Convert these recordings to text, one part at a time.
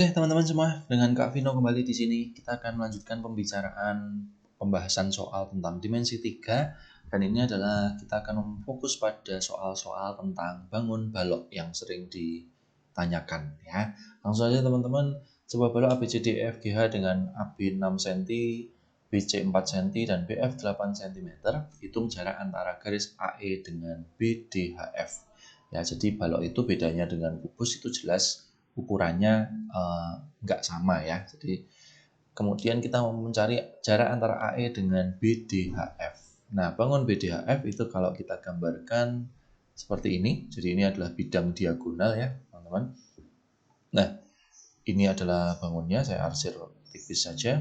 Oke, teman-teman semua, dengan Kak Vino kembali di sini. Kita akan melanjutkan pembahasan soal tentang dimensi 3. Dan ini adalah kita akan fokus pada soal-soal tentang bangun balok yang sering ditanyakan ya. Langsung aja teman-teman, sebuah balok ABCDEFGH dengan AB 6 cm, BC 4 cm, dan BF 8 cm. Hitung jarak antara garis AE dengan BDHF. Ya, jadi balok itu bedanya dengan kubus itu jelas ukurannya nggak sama ya. Jadi kemudian kita mau mencari jarak antara AE dengan BDHF. Nah, bangun BDHF itu kalau kita gambarkan seperti ini. Jadi ini adalah bidang diagonal ya, teman-teman. Nah, ini adalah bangunnya, saya arsir tipis saja.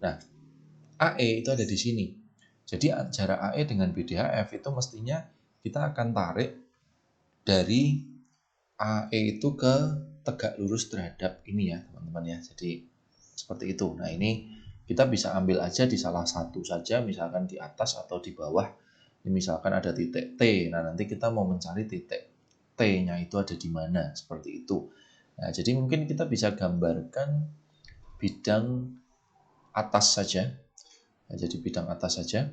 Nah, AE itu ada di sini. Jadi jarak AE dengan BDHF itu mestinya kita akan tarik dari AE itu ke tegak lurus terhadap ini ya teman-teman ya. Jadi seperti itu. Nah, ini kita bisa ambil aja di salah satu saja, misalkan di atas atau di bawah. Ini misalkan ada titik T. Nah, nanti kita mau mencari titik T-nya itu ada di mana, seperti itu. Nah, jadi mungkin kita bisa gambarkan bidang atas saja. Nah, jadi bidang atas saja.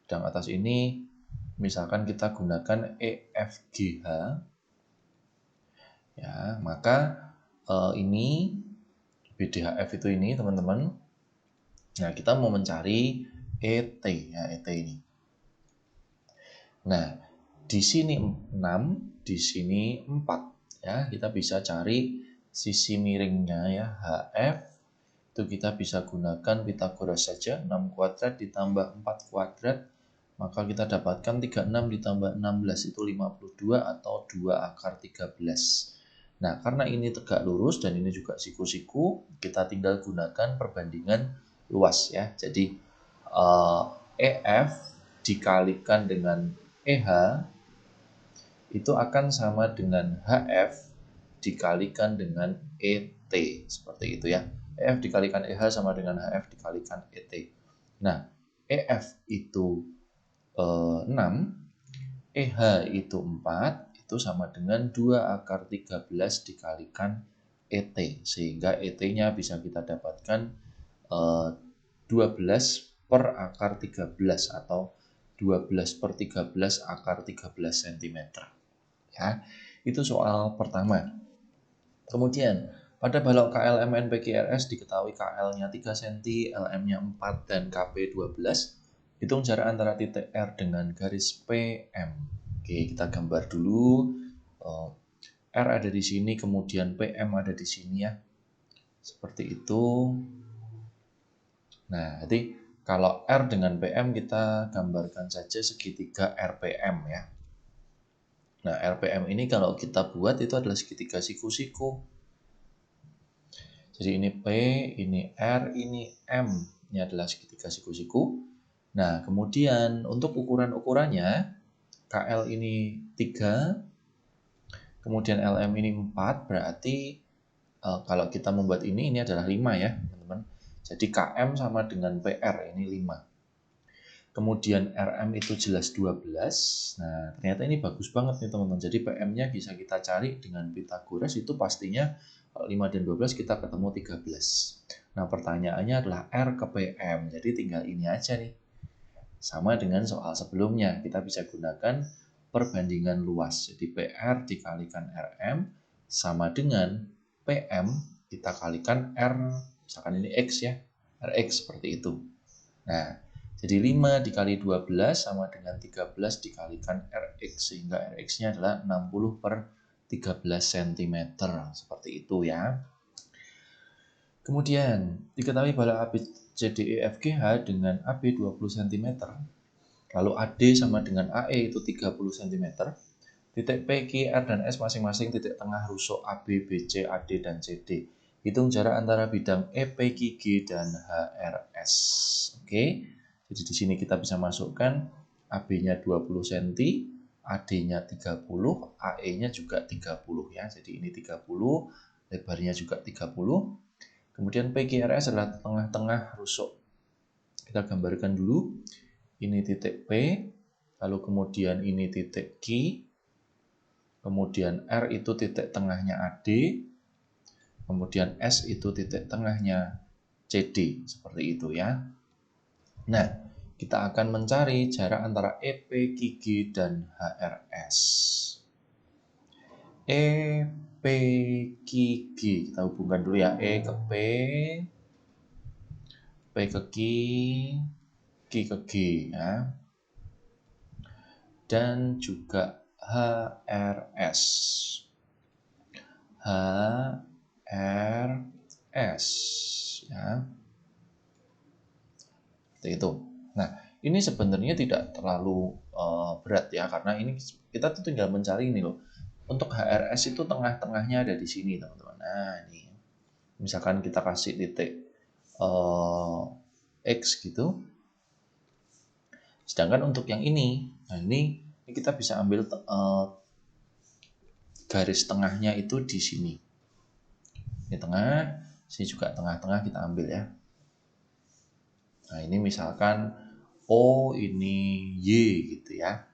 Bidang atas ini misalkan kita gunakan EFGH. Ya, maka ini BDHF itu ini teman-teman. Nah, kita mau mencari ET ya, ET ini. Nah, di sini 6, di sini 4 ya. Kita bisa cari sisi miringnya ya, HF. Itu kita bisa gunakan Pythagoras saja, 6 kuadrat ditambah 4 kuadrat. Maka kita dapatkan 36 ditambah 16 itu 52 atau 2 akar 13. Nah, karena ini tegak lurus dan ini juga siku-siku, kita tinggal gunakan perbandingan luas ya. Jadi EF dikalikan dengan EH itu akan sama dengan HF dikalikan dengan ET. Seperti itu ya. EF dikalikan EH sama dengan HF dikalikan ET. Nah, EF itu 6, EH itu 4, itu sama dengan 2 akar 13 dikalikan ET. Sehingga ET-nya bisa kita dapatkan 12 per akar 13 atau 12 per 13 akar 13 cm. Ya, itu soal pertama. Kemudian, pada balok KLM NPQRS diketahui KL-nya 3 cm, LM-nya 4, dan KP 12. Hitung jarak antara titik R dengan garis PM. Oke, kita gambar dulu. R ada di sini, kemudian PM ada di sini ya. Seperti itu. Nah, jadi kalau R dengan PM kita gambarkan saja segitiga RPM ya. Nah, RPM ini kalau kita buat itu adalah segitiga siku-siku. Jadi ini P, ini R, ini M. Ini adalah segitiga siku-siku. Nah, kemudian untuk ukuran-ukurannya, KL ini 3, kemudian LM ini 4, berarti kalau kita membuat ini adalah 5 ya, teman-teman. Jadi KM sama dengan PR, ini 5. Kemudian RM itu jelas 12. Nah, ternyata ini bagus banget nih teman-teman. Jadi PM-nya bisa kita cari dengan Pythagoras, itu pastinya 5 dan 12 kita ketemu 13. Nah, pertanyaannya adalah R ke PM. Jadi tinggal ini aja nih. Sama dengan soal sebelumnya, kita bisa gunakan perbandingan luas. Jadi PR dikalikan RM sama dengan PM kita kalikan R, misalkan ini X ya, RX seperti itu. Nah, jadi 5 dikali 12 sama dengan 13 dikalikan RX, sehingga RX-nya adalah 60 per 13 cm. Seperti itu ya. Kemudian, diketahui balok ABCDEFGH dengan AB 20 cm. Lalu AD sama dengan AE itu 30 cm. Titik P, Q, R, dan S masing-masing titik tengah rusuk AB, BC, AD, dan CD. Hitung jarak antara bidang EP, QG, dan HRS. Oke, jadi di sini kita bisa masukkan AB-nya 20 cm, AD-nya 30, AE-nya juga 30 ya. Jadi ini 30, lebarnya juga 30. Kemudian PQRS adalah tengah-tengah rusuk. Kita gambarkan dulu. Ini titik P, lalu kemudian ini titik Q, kemudian R itu titik tengahnya AD, kemudian S itu titik tengahnya CD, seperti itu ya. Nah, kita akan mencari jarak antara EP, QG, dan HRS. EP, QG, kita hubungkan dulu ya, E ke P ke Q, Q ke G ya. Dan juga HRS. HRS ya. Seperti itu. Nah, ini sebenarnya tidak terlalu berat ya, karena ini kita tuh tinggal mencari ini loh. Untuk HRS itu tengah-tengahnya ada di sini, teman-teman. Nah, ini. Misalkan kita kasih titik X gitu. Sedangkan untuk yang ini, nah ini kita bisa ambil garis tengahnya itu di sini. Ini tengah, sini juga tengah-tengah kita ambil ya. Nah, ini misalkan O, ini Y gitu ya.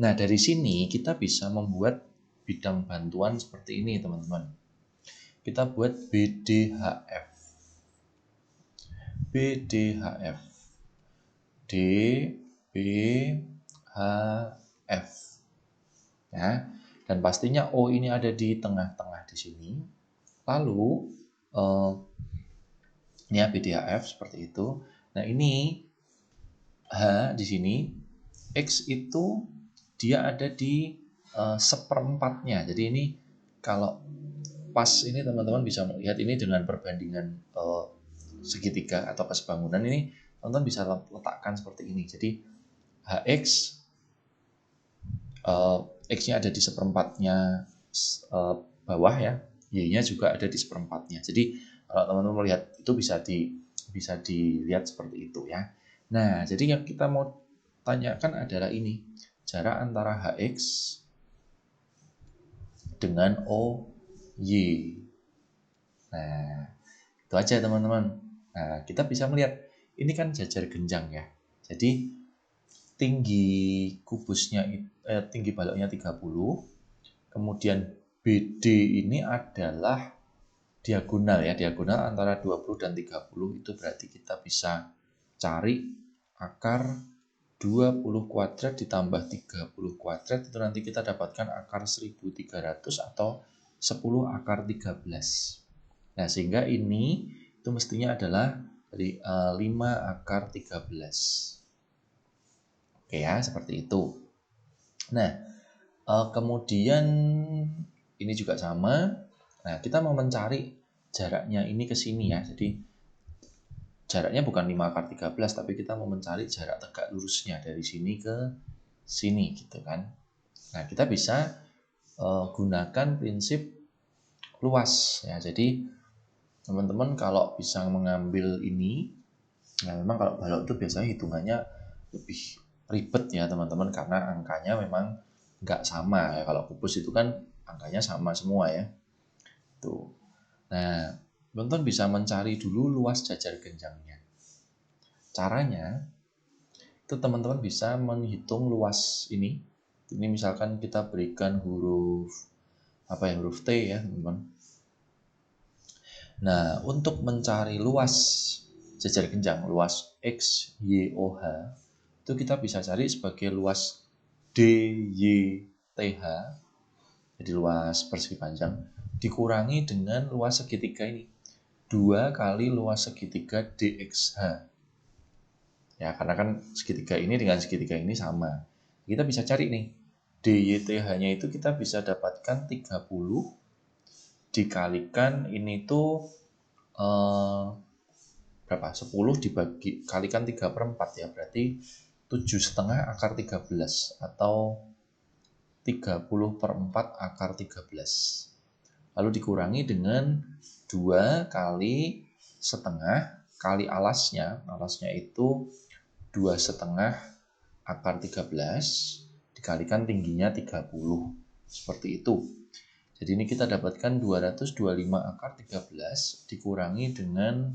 Nah, dari sini kita bisa membuat bidang bantuan seperti ini, teman-teman. Kita buat BDHF. BDHF. D, B, H, F. Ya. Dan pastinya O ini ada di tengah-tengah di sini. Lalu ini ya BDHF seperti itu. Nah, ini H di sini, X itu dia ada di seperempatnya. Jadi ini kalau pas ini teman-teman bisa melihat ini dengan perbandingan segitiga atau kesebangunan ini, teman-teman bisa letakkan seperti ini. Jadi HX X-nya ada di seperempatnya bawah ya, Y-nya juga ada di seperempatnya. Jadi kalau teman-teman melihat itu bisa dilihat seperti itu ya. Nah, jadi yang kita mau tanyakan adalah ini, jarak antara HX dengan OY. Nah, itu aja teman-teman. Nah, kita bisa melihat ini kan jajar genjang ya. Jadi tinggi kubusnya tinggi baloknya 30. Kemudian BD ini adalah diagonal ya, diagonal antara 20 dan 30. Itu berarti kita bisa cari akar 20 kuadrat ditambah 30 kuadrat, itu nanti kita dapatkan akar 1300 atau 10 akar 13. Nah, sehingga ini itu mestinya adalah 5 akar 13. Oke ya, seperti itu. Nah, kemudian ini juga sama. Nah, kita mau mencari jaraknya ini ke sini ya. Jadi jaraknya bukan 5 akar 13, tapi kita mau mencari jarak tegak lurusnya dari sini ke sini gitu kan. Nah, kita bisa gunakan prinsip luas ya. Jadi teman-teman kalau bisa mengambil ini, nah memang kalau balok itu biasanya hitungannya lebih ribet ya teman-teman, karena angkanya memang nggak sama ya. Kalau kubus itu kan angkanya sama semua ya. Tuh. Nah, teman-teman bisa mencari dulu luas jajar genjangnya. Caranya itu teman-teman bisa menghitung luas ini. Ini misalkan kita berikan huruf huruf T ya, teman-teman. Nah, untuk mencari luas jajar genjang, luas X, Y, OH, itu kita bisa cari sebagai luas DYTH, jadi luas persegi panjang, dikurangi dengan luas segitiga ini, 2 kali luas segitiga DXH. Ya, karena kan segitiga ini dengan segitiga ini sama. Kita bisa cari nih, DYTH-nya itu kita bisa dapatkan 30 dikalikan ini tuh berapa? 10 dikalikan 3/4 ya, berarti 7,5 akar 13 atau 30/4 akar 13. Lalu dikurangi dengan 2 kali setengah kali alasnya itu 2,5 akar 13 dikalikan tingginya 30. Seperti itu. Jadi ini kita dapatkan 225 akar 13 dikurangi dengan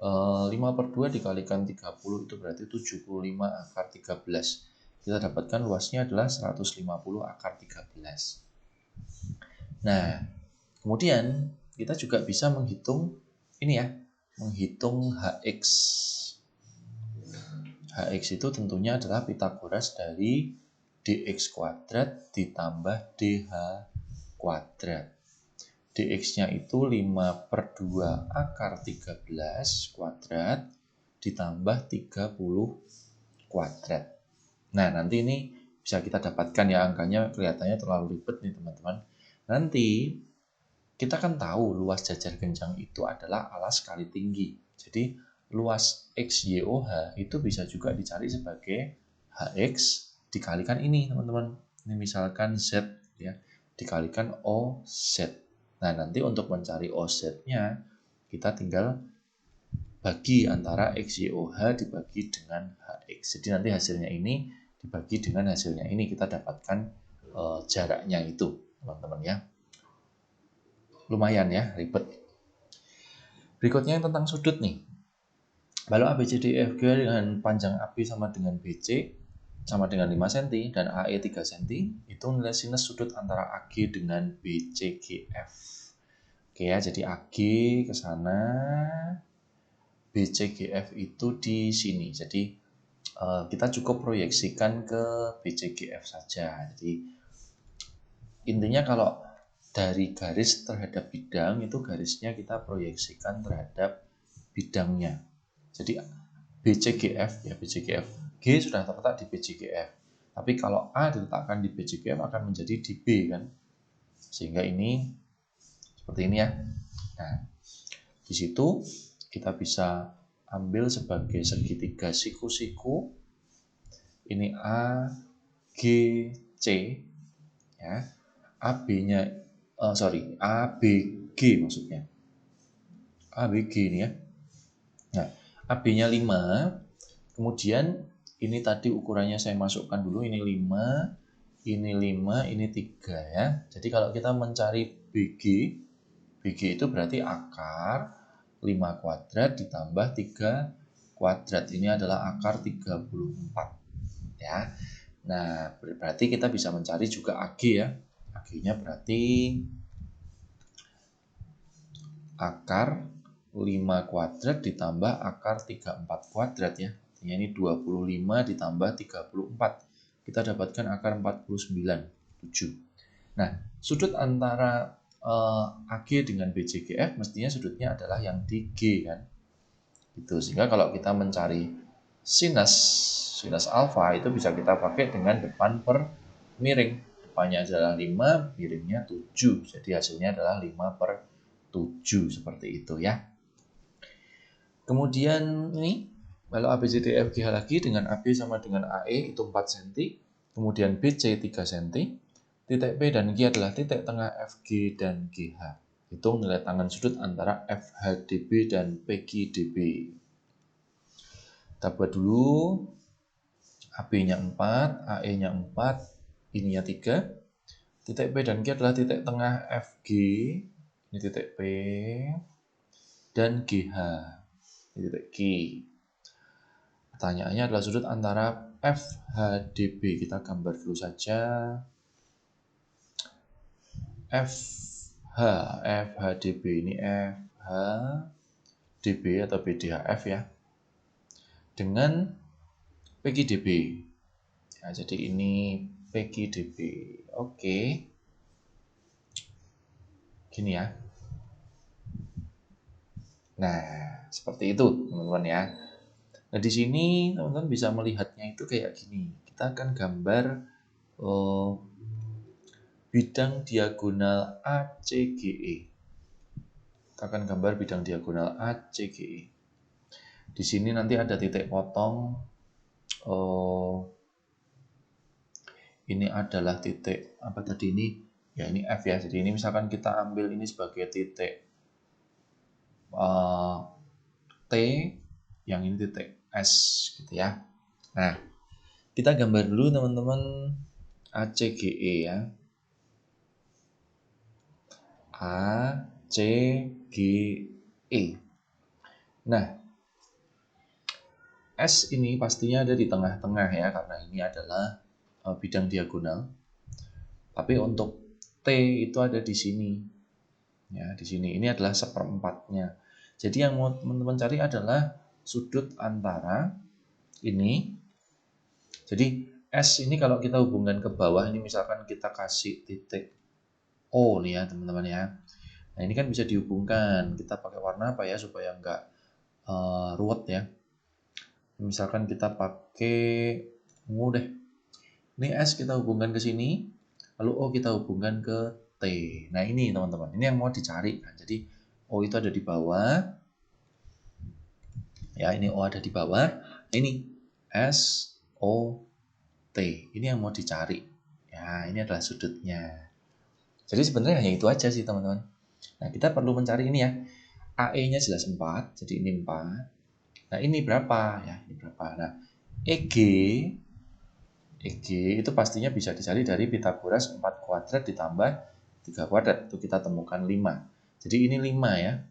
5/2 dikalikan 30 itu berarti 75 akar 13. Kita dapatkan luasnya adalah 150 akar 13. Nah, kemudian kita juga bisa menghitung ini ya, menghitung HX. HX itu tentunya adalah Pitagoras dari DX kuadrat ditambah DH kuadrat. DX-nya itu 5/2 akar 13 kuadrat ditambah 30 kuadrat. Nah, nanti ini bisa kita dapatkan ya, angkanya kelihatannya terlalu ribet nih teman-teman. Nanti kita kan tahu luas jajar genjang itu adalah alas kali tinggi. Jadi luas XYOH itu bisa juga dicari sebagai HX dikalikan ini teman-teman. Ini misalkan Z ya, dikalikan OZ. Nah, nanti untuk mencari OZ-nya kita tinggal bagi antara XYOH dibagi dengan HX. Jadi nanti hasilnya ini dibagi dengan hasilnya ini, kita dapatkan jaraknya itu, teman-teman ya. Lumayan ya, ribet. Berikutnya yang tentang sudut nih. Kalau ABCDEFG dengan panjang AB sama dengan BC sama dengan 5 cm dan AE 3 cm, itu nilai sinus sudut antara AG dengan BCGF. Oke ya, jadi AG ke sana, BCGF itu di sini. Jadi kita cukup proyeksikan ke BCGF saja. Jadi intinya kalau dari garis terhadap bidang itu garisnya kita proyeksikan terhadap bidangnya. Jadi BCGF ya, BCGF G sudah terletak di BCGF. Tapi kalau A diletakkan di BCGF akan menjadi di B kan. Sehingga ini seperti ini ya. Nah, di situ kita bisa ambil sebagai segitiga siku-siku. Ini A, G, C ya. AB-nya ABG maksudnya. ABG ini ya. Nah, AB-nya 5. Kemudian ini tadi ukurannya saya masukkan dulu, ini 5, ini 5, ini 3 ya. Jadi kalau kita mencari BG itu berarti akar 5 kuadrat ditambah 3 kuadrat. Ini adalah akar 34 ya. Nah, berarti kita bisa mencari juga AG ya. AG-nya berarti akar 5 kuadrat ditambah akar 34 kuadrat ya. Artinya ini 25 ditambah 34. Kita dapatkan akar 49,7. Nah, sudut antara AG dengan BCGF mestinya sudutnya adalah yang di G kan. Gitu. Sehingga kalau kita mencari sinus alfa itu bisa kita pakai dengan depan per miring. Depannya adalah 5, miringnya 7. Jadi hasilnya adalah 5/7 seperti itu ya. Kemudian ini kalau ABCDEFG lagi dengan AB sama dengan AE itu 4 cm, kemudian BC 3 cm, titik P dan Q adalah titik tengah FG dan GH. Hitung nilai tangan sudut antara FHDB dan PQDB. Kita buat dulu. AB-nya 4, AE-nya 4, ininya 3. Titik P dan Q adalah titik tengah FG, ini titik P, dan GH. Titik Q. Pertanyaannya adalah sudut antara FHDB. Kita gambar dulu saja. FHDB ini FHDB atau BDHF ya. Dengan PQDB. Ya, jadi ini PQDB. Oke. Gini ya. Nah, seperti itu teman-teman ya. Nah, di sini teman-teman bisa melihatnya itu kayak gini. Kita akan gambar bidang diagonal ACGE. Kita akan gambar bidang diagonal ACGE. Di sini nanti ada titik potong. Ini adalah titik apa tadi ini? Ya ini F ya. Jadi ini misalkan kita ambil ini sebagai titik T, yang ini titik S gitu ya. Nah, kita gambar dulu teman-teman ACGE ya. ACGE. Nah, S ini pastinya ada di tengah-tengah ya, karena ini adalah bidang diagonal. Tapi untuk T itu ada di sini. Ya, di sini ini adalah seperempatnya. Jadi yang mau teman-teman cari adalah sudut antara ini. Jadi S ini kalau kita hubungkan ke bawah, ini misalkan kita kasih titik O nih ya teman-teman ya. Nah ini kan bisa dihubungkan. Kita pakai warna apa ya supaya nggak ruwet ya. Misalkan kita pakai ungu deh. Ini S kita hubungkan ke sini, lalu O kita hubungkan ke T. Nah ini teman-teman, ini yang mau dicari kan. Jadi O itu ada di bawah, ya ini O ada di bawah. Ini S O T, ini yang mau dicari. Ya ini adalah sudutnya. Jadi sebenarnya hanya itu aja sih teman-teman. Nah kita perlu mencari ini ya. AE-nya jelas 4, jadi ini 4. Nah ini berapa ya? Ini berapa? Nah EG itu pastinya bisa dicari dari Pitagoras 4 kuadrat ditambah 3 kuadrat. Itu kita temukan 5. Jadi ini 5 ya.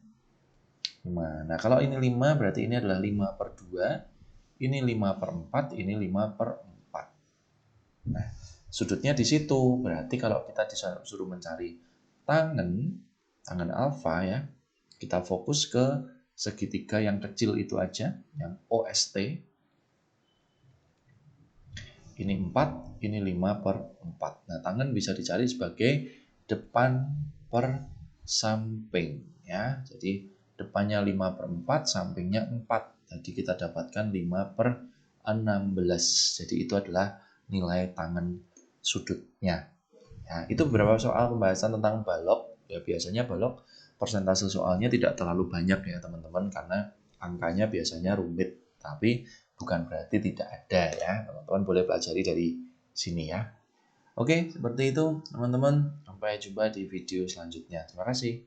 5. Nah kalau ini 5 berarti ini adalah 5 per 2. Ini 5 per 4. Ini 5 per 4. Nah sudutnya di situ. Berarti kalau kita disuruh mencari tangen alfa ya. Kita fokus ke segitiga yang kecil itu aja. Yang OST. Ini 4, ini 5 per 4. Nah, tangan bisa dicari sebagai depan per samping. Ya. Jadi, depannya 5 per 4, sampingnya 4. Jadi, kita dapatkan 5 per 16. Jadi, itu adalah nilai tangan sudutnya. Ya, itu beberapa soal pembahasan tentang balok. Ya, biasanya balok persentase soalnya tidak terlalu banyak ya, teman-teman, karena angkanya biasanya rumit. Tapi bukan berarti tidak ada ya, teman-teman boleh pelajari dari sini ya. Oke, seperti itu teman-teman, sampai jumpa di video selanjutnya. Terima kasih.